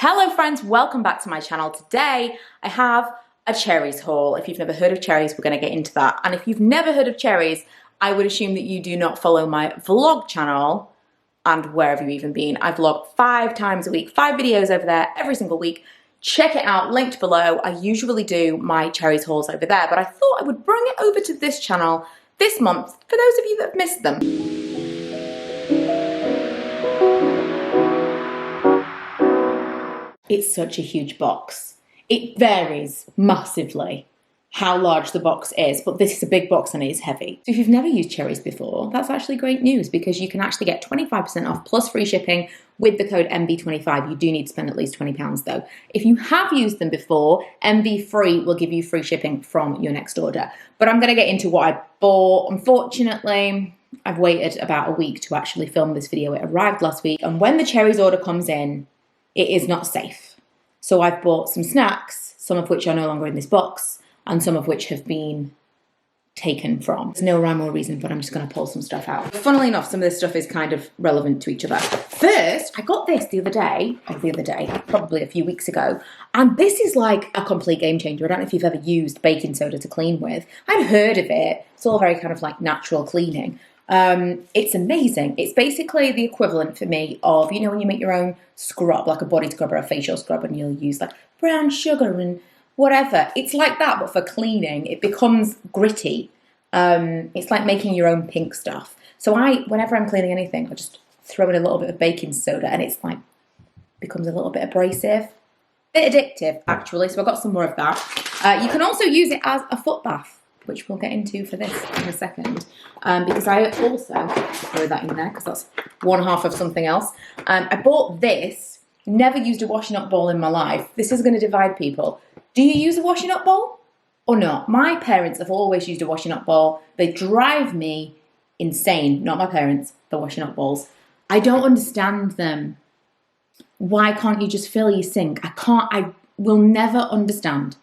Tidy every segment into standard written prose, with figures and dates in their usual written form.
Hello friends, welcome back to my channel. Today I have a CHERRYZ haul. If you've never heard of CHERRYZ, we're going to get into that. And if you've never heard of CHERRYZ, I would assume that you do not follow my vlog channel. And where have you even been? I vlog 5 times a week, 5 videos over there every single week. Check it out, linked below. I usually do my CHERRYZ hauls over there, but I thought I would bring it over to this channel this month for those of you that have missed them. It's such a huge box. It varies massively how large the box is, but this is a big box and it is heavy. So if you've never used CHERRYZ before, that's actually great news because you can actually get 25% off plus free shipping with the code MB25. You do need to spend at least £20 though. If you have used them before, MB free will give you free shipping from your next order. But I'm gonna get into what I bought. Unfortunately, I've waited about a week to actually film this video. It arrived last week, and when the CHERRYZ order comes in, it is not safe. So I've bought some snacks, some of which are no longer in this box, and some of which have been taken from. There's no rhyme or reason, but I'm just gonna pull some stuff out. Funnily enough, some of this stuff is kind of relevant to each other. First, I got this probably a few weeks ago, and this is like a complete game changer. I don't know if you've ever used baking soda to clean with. I'd heard of it. It's all very kind of like natural cleaning. It's amazing. It's basically the equivalent for me of, you know, when you make your own scrub, like a body scrub or a facial scrub, and you'll use like brown sugar and whatever. It's like that, but for cleaning. It becomes gritty. It's like making your own pink stuff. So whenever I'm cleaning anything, I just throw in a little bit of baking soda, and it's like, becomes a little bit abrasive. Bit addictive, actually, so I got some more of that. You can also use it as a foot bath, which we'll get into for this in a second, because I also throw that in there because that's one half of something else. I bought this, never used a washing up bowl in my life. This is going to divide people. Do you use a washing up bowl or not? My parents have always used a washing up bowl. They drive me insane. Not my parents, the washing up bowls. I don't understand them. Why can't you just fill your sink? I will never understand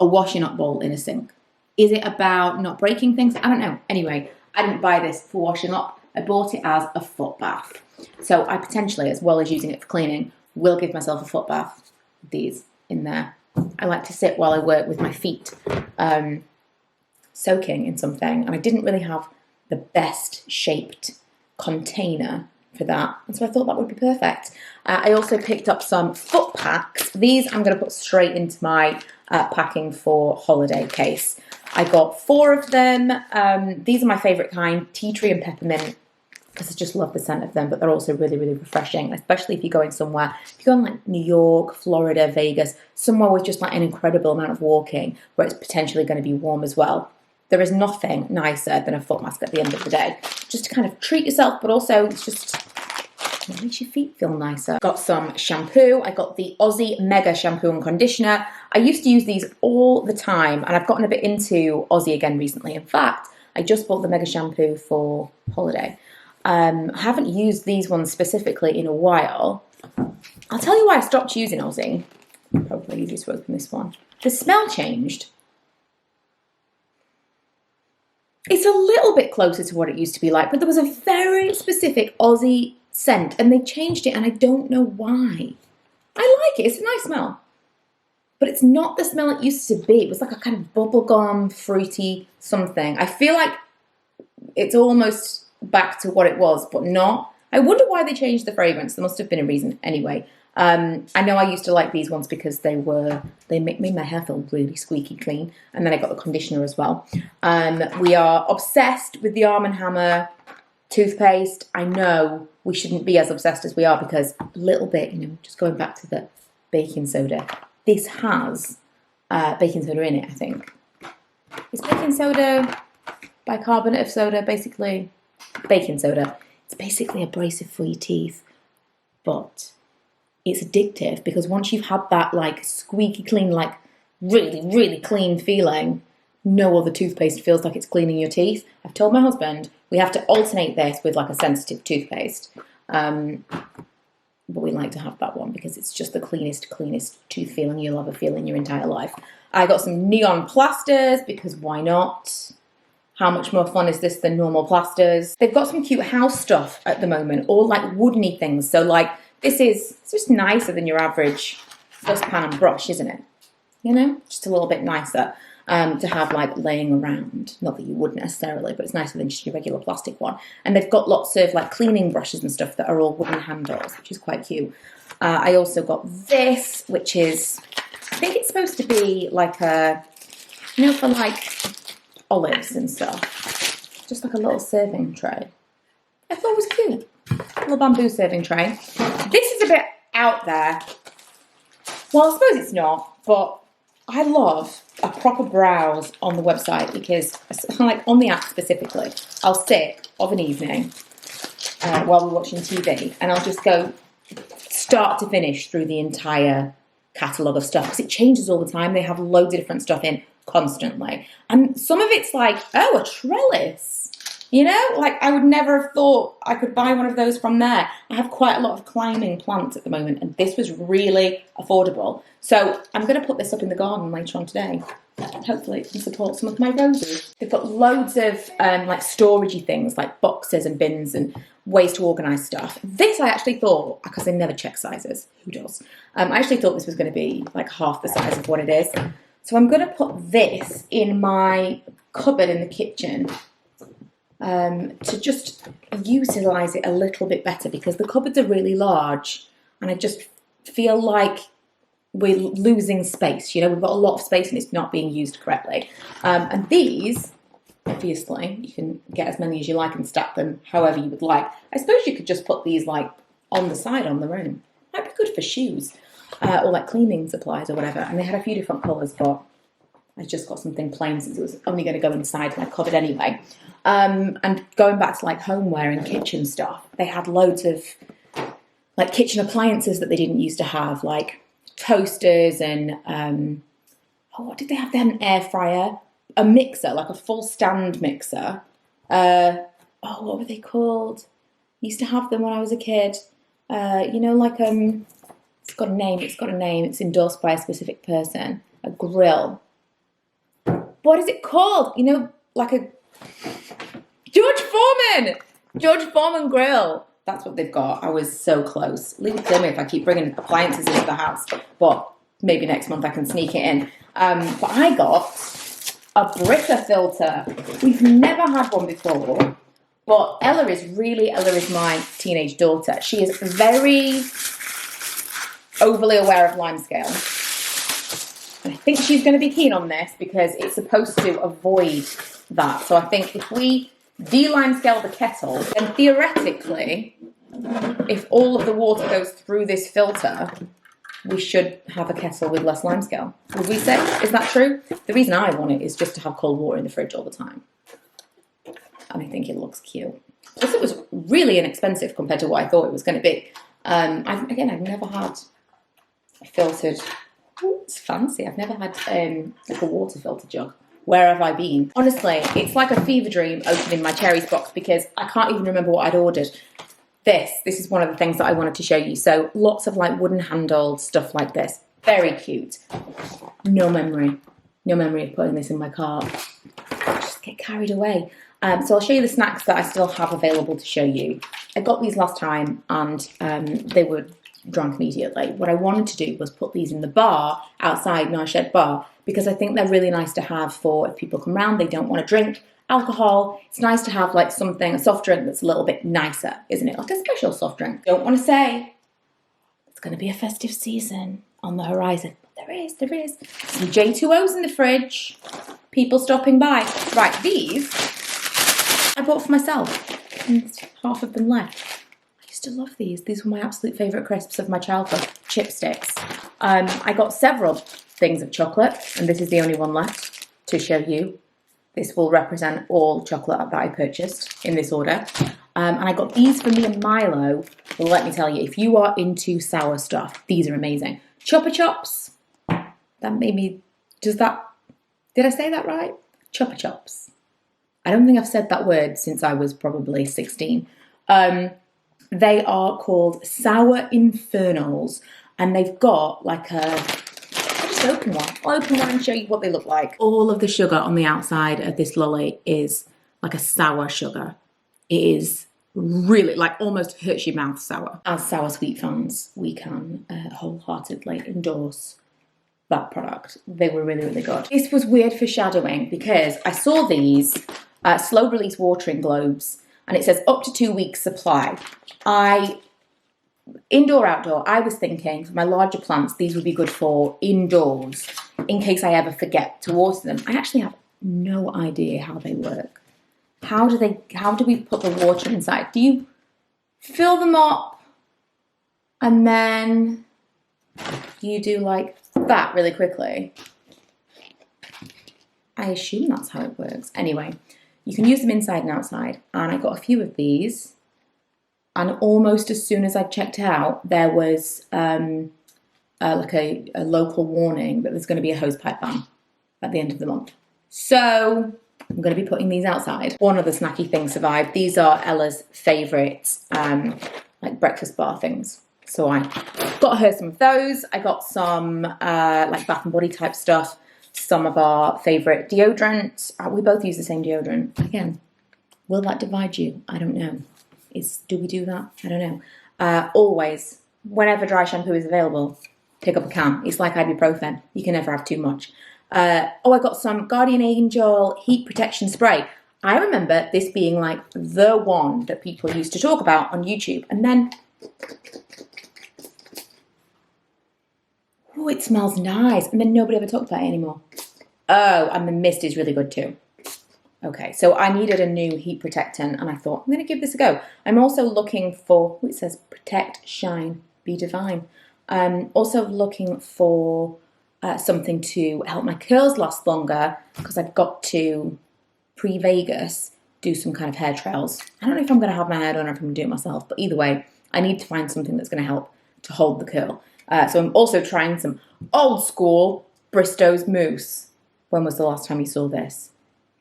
a washing up bowl in a sink. Is it about not breaking things? I don't know. Anyway, I didn't buy this for washing up. I bought it as a foot bath. So I potentially, as well as using it for cleaning, will give myself a foot bath with these in there. I like to sit while I work with my feet soaking in something. And I didn't really have the best shaped container for that. And so I thought that would be perfect. I also picked up some foot packs. These I'm going to put straight into my packing for holiday case. I got 4 of them. These are my favourite kind, tea tree and peppermint, because I just love the scent of them, but they're also really, really refreshing, especially if you're going somewhere. If you're going like New York, Florida, Vegas, somewhere with just like an incredible amount of walking, where it's potentially going to be warm as well. There is nothing nicer than a foot mask at the end of the day. Just to kind of treat yourself, but also it's just, it makes your feet feel nicer. Got some shampoo. I got the Aussie Mega Shampoo and Conditioner. I used to use these all the time, and I've gotten a bit into Aussie again recently. In fact, I just bought the Mega Shampoo for holiday. I haven't used these ones specifically in a while. I'll tell you why I stopped using Aussie. Probably easiest to open this one. The smell changed. It's a little bit closer to what it used to be like, but there was a very specific Aussie scent, and they changed it, and I don't know why. I like it. It's a nice smell. But it's not the smell it used to be. It was like a kind of bubblegum, fruity something. I feel like it's almost back to what it was, but not. I wonder why they changed the fragrance. There must have been a reason. Anyway, I know I used to like these ones because they made my hair feel really squeaky clean. And then I got the conditioner as well. We are obsessed with the Arm & Hammer toothpaste. I know we shouldn't be as obsessed as we are because a little bit, you know, just going back to the baking soda. This has baking soda in it, I think. Is baking soda bicarbonate of soda, basically? Baking soda. It's basically abrasive for your teeth, but it's addictive because once you've had that like squeaky clean, like really, really clean feeling, no other toothpaste feels like it's cleaning your teeth. I've told my husband we have to alternate this with like a sensitive toothpaste. But we like to have that one because it's just the cleanest tooth feeling you'll ever feel in your entire life. I got some neon plasters because why not? How much more fun is this than normal plasters? They've got some cute house stuff at the moment, all like woodeny things. So like This is just nicer than your average dustpan and brush, isn't it? You know, just a little bit nicer to have like laying around. Not that you would necessarily, but it's nicer than just your regular plastic one. And they've got lots of like cleaning brushes and stuff that are all wooden handles, which is quite cute. I also got this, which is, I think it's supposed to be like a, you know, for like olives and stuff. Just like a little serving tray. I thought it was cute. A little bamboo serving tray. This is a bit out there. Well, I suppose it's not, but I love a proper browse on the website because, like on the app specifically, I'll sit of an evening while we're watching TV and I'll just go start to finish through the entire catalogue of stuff because it changes all the time. They have loads of different stuff in constantly. And some of it's like, oh, a trellis. You know, like I would never have thought I could buy one of those from there. I have quite a lot of climbing plants at the moment and this was really affordable. So I'm going to put this up in the garden later on today. Hopefully it can support some of my roses. They've got loads of like storagey things like boxes and bins and ways to organise stuff. This I actually thought, because I never check sizes, who does? I actually thought this was going to be like half the size of what it is. So I'm going to put this in my cupboard in the kitchen. To just utilise it a little bit better because the cupboards are really large and I just feel like we're losing space. You know, we've got a lot of space and it's not being used correctly. And these, obviously, you can get as many as you like and stack them however you would like. I suppose you could just put these like on the side on their own. That'd be good for shoes or like cleaning supplies or whatever. And they had a few different colours, but I just got something plain since it was only going to go inside my cupboard anyway. And going back to like homeware and kitchen stuff, they had loads of like kitchen appliances that they didn't used to have, like toasters and, what did they have? They had an air fryer, a mixer, like a full stand mixer. What were they called? I used to have them when I was a kid. You know, like, it's got a name, it's endorsed by a specific person. A grill. What is it called? You know, like a George Foreman grill. That's what they've got. I was so close. Leave it to me if I keep bringing appliances into the house. But maybe next month I can sneak it in. But I got a Brita filter. We've never had one before. But Ella is my teenage daughter. She is very overly aware of limescale. And I think she's going to be keen on this because it's supposed to avoid that. So I think if we de-limescale the kettle, then theoretically, if all of the water goes through this filter, we should have a kettle with less limescale. Would we say? Is that true? The reason I want it is just to have cold water in the fridge all the time. And I think it looks cute. Plus it was really inexpensive compared to what I thought it was going to be. I've never had a filtered... Ooh, it's fancy. I've never had like a water filter jug. Where have I been? Honestly, it's like a fever dream opening my CHERRYZ box because I can't even remember what I'd ordered. This is one of the things that I wanted to show you. So lots of like wooden handled stuff like this. Very cute. No memory of putting this in my cart. Just get carried away. So I'll show you the snacks that I still have available to show you. I got these last time and they were drunk immediately. What I wanted to do was put these in the bar outside our shed bar because I think they're really nice to have for if people come round, they don't want to drink alcohol. It's nice to have like something, a soft drink that's a little bit nicer, isn't it? Like a special soft drink. Don't want to say it's going to be a festive season on the horizon. There is. Some J2Os in the fridge. People stopping by. Right, these I bought for myself. And half of them left. I used to love these. These were my absolute favourite crisps of my childhood. Chipsticks. I got several things of chocolate, and this is the only one left to show you. This will represent all chocolate that I purchased in this order. And I got these for me and Milo. Well, let me tell you, if you are into sour stuff, these are amazing. Chupa Chops. That made me... did I say that right? Chupa Chops. I don't think I've said that word since I was probably 16. They are called Sour Infernals, and they've got like a... I'll just open one. I'll open one and show you what they look like. All of the sugar on the outside of this lolly is like a sour sugar. It is really, like, almost hurts your mouth sour. As sour sweet fans, we can wholeheartedly endorse that product. They were really, really good. This was weird for shadowing because I saw these slow release watering globes, and it says up to 2 weeks supply. Indoor, outdoor, I was thinking for my larger plants, these would be good for indoors in case I ever forget to water them. I actually have no idea how they work. How do we put the water inside? Do you fill them up and then you do like that really quickly? I assume that's how it works. Anyway, you can use them inside and outside, and I got a few of these, and almost as soon as I checked out, there was like a local warning that there's going to be a hosepipe ban at the end of the month. So I'm going to be putting these outside. One other snacky thing survived. These are Ella's favourite like breakfast bar things. So I got her some of those. I got some like Bath and Body type stuff. Some of our favourite deodorant. We both use the same deodorant. Again, will that divide you? I don't know. Do we do that? I don't know. Always, whenever dry shampoo is available, pick up a can. It's like ibuprofen. You can never have too much. I got some Guardian Angel heat protection spray. I remember this being like the one that people used to talk about on YouTube. And then, oh, it smells nice. And then nobody ever talked about it anymore. Oh, and the mist is really good too. Okay, so I needed a new heat protectant, and I thought, I'm going to give this a go. I'm also looking for, it says protect, shine, be divine. Also looking for something to help my curls last longer, because I've got to, pre-Vegas, do some kind of hair trails. I don't know if I'm going to have my hair done or if I'm going to do it myself, but either way, I need to find something that's going to help to hold the curl. So I'm also trying some old school Bristow's mousse. When was the last time you saw this?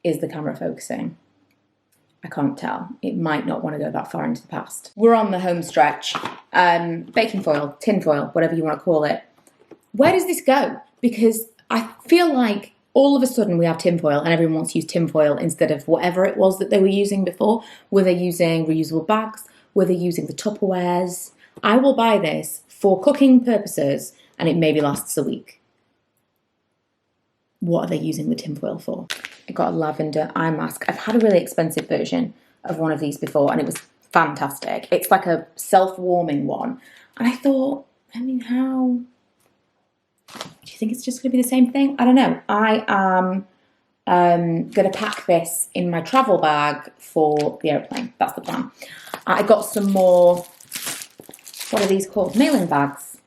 Is the camera focusing? I can't tell. It might not want to go that far into the past. We're on the home stretch. Baking foil, tin foil, whatever you want to call it. Where does this go? Because I feel like all of a sudden we have tin foil and everyone wants to use tin foil instead of whatever it was that they were using before. Were they using reusable bags? Were they using the Tupperwares? I will buy this for cooking purposes and it maybe lasts a week. What are they using the tin foil for? I got a lavender eye mask. I've had a really expensive version of one of these before and it was fantastic. It's like a self-warming one. And I thought, I mean, how... Do you think it's just going to be the same thing? I don't know. I am going to pack this in my travel bag for the airplane. That's the plan. I got some more, what are these called? Mailing bags.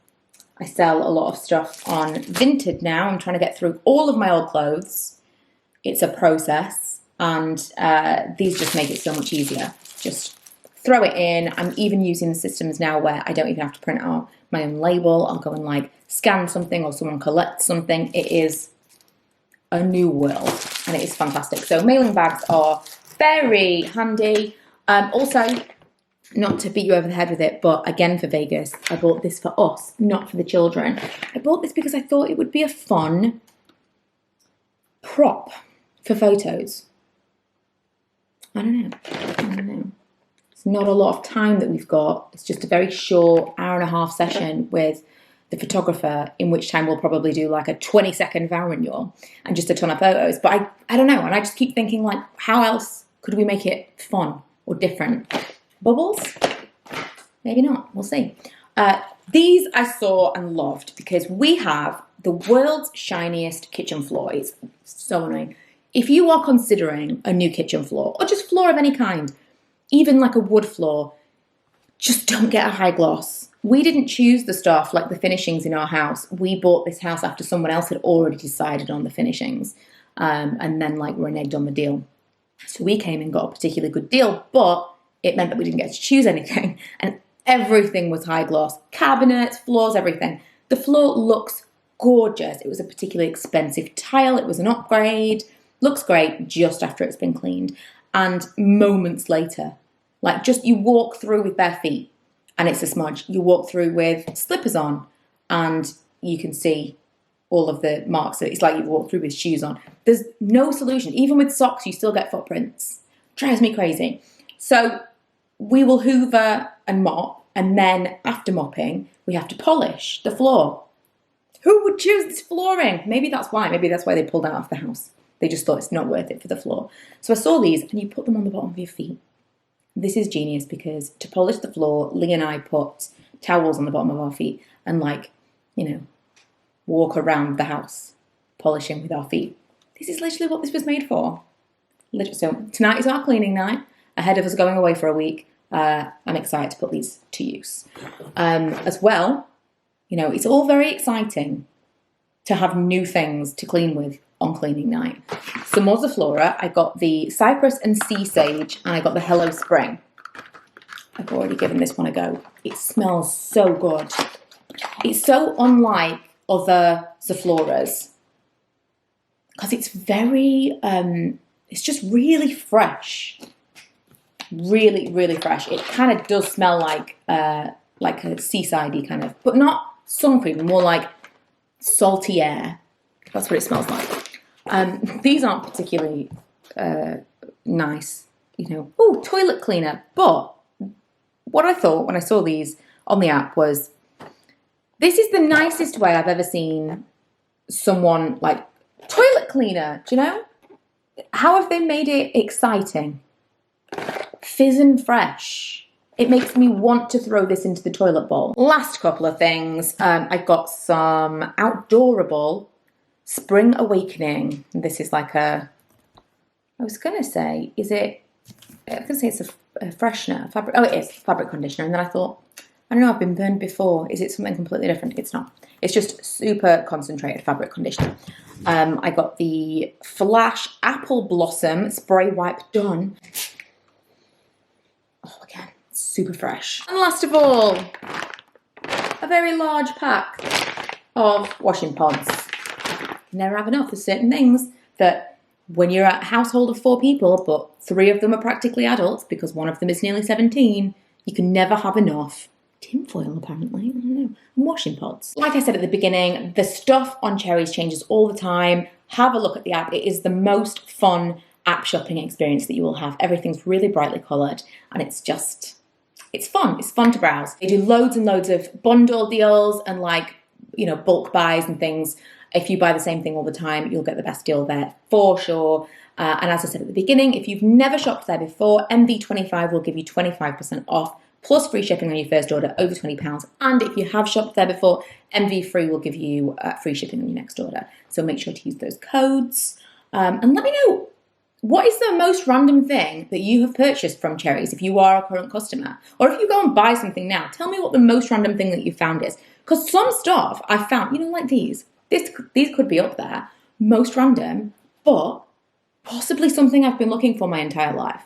I sell a lot of stuff on Vinted now. I'm trying to get through all of my old clothes. It's a process, and these just make it so much easier. Just throw it in. I'm even using the systems now where I don't even have to print out my own label. I'll go and like scan something or someone collects something. It is a new world and it is fantastic. So mailing bags are very handy. Also, not to beat you over the head with it, but again for Vegas, I bought this for us, not for the children. I bought this because I thought it would be a fun prop for photos. I don't know. It's not a lot of time that we've got. It's just a very short hour-and-a-half session with the photographer, in which time we'll probably do like a 20-second vow renewal and just a ton of photos. But I don't know, and I just keep thinking like, how else could we make it fun or different? Bubbles? Maybe not. We'll see. These I saw and loved because we have the world's shiniest kitchen floor. It's so annoying. If you are considering a new kitchen floor or just floor of any kind, even like a wood floor, just don't get a high gloss. We didn't choose the stuff like the finishings in our house. We bought this house after someone else had already decided on the finishings and then like reneged on the deal. So we came and got a particularly good deal, but it meant that we didn't get to choose anything. And everything was high gloss. Cabinets, floors, everything. The floor looks gorgeous. It was a particularly expensive tile. It was an upgrade. Looks great just after it's been cleaned. And moments later, like just you walk through with bare feet and it's a smudge. You walk through with slippers on and you can see all of the marks. It's like you walk through with shoes on. There's no solution. Even with socks, you still get footprints. Drives me crazy. So we will hoover and mop, and then after mopping, we have to polish the floor. Who would choose this flooring? Maybe that's why. Maybe that's why they pulled out of the house. They just thought it's not worth it for the floor. So I saw these, and you put them on the bottom of your feet. This is genius because to polish the floor, Lee and I put towels on the bottom of our feet and walk around the house polishing with our feet. This is literally what this was made for. So tonight is our cleaning night. Ahead of us going away for a week, I'm excited to put these to use. As well, it's all very exciting to have new things to clean with on cleaning night. So Mozzaflora, I got the Cypress and Sea Sage, and I got the Hello Spring. I've already given this one a go. It smells so good. It's so unlike other Zafloras because it's very, it's just really fresh. Really, really fresh. It kind of does smell like a seasidey kind of, but not sun cream, more like salty air. That's what it smells like. These aren't particularly nice, Oh, toilet cleaner. But what I thought when I saw these on the app was, this is the nicest way I've ever seen someone toilet cleaner. Do you know? How have they made it exciting? Fizz and fresh. It makes me want to throw this into the toilet bowl. Last couple of things. I've got some Outdoorable Spring Awakening. This is like I was going to say, it's a freshener, fabric. Oh, it is fabric conditioner. And then I thought, I don't know, I've been burned before. Is it something completely different? It's not. It's just super concentrated fabric conditioner. I got the Flash Apple Blossom Spray Wipe Done. Oh, again, super fresh. And last of all, a very large pack of washing pods. Never have enough. There's certain things that when you're a household of 4 people, but 3 of them are practically adults because one of them is nearly 17, you can never have enough. Tinfoil, apparently. I don't know. And washing pods. Like I said at the beginning, the stuff on CHERRYZ changes all the time. Have a look at the app. It is the most fun app shopping experience that you will have. Everything's really brightly coloured, and it's fun. It's fun to browse. They do loads and loads of bundle deals and bulk buys and things. If you buy the same thing all the time, you'll get the best deal there for sure. And as I said at the beginning, if you've never shopped there before, MV25 will give you 25% off plus free shipping on your first order over £20. And if you have shopped there before, MV Free will give you free shipping on your next order. So make sure to use those codes. And let me know, what is the most random thing that you have purchased from CHERRYZ if you are a current customer? Or if you go and buy something now, tell me what the most random thing that you found is. Because some stuff I found, like these could be up there, most random, but possibly something I've been looking for my entire life.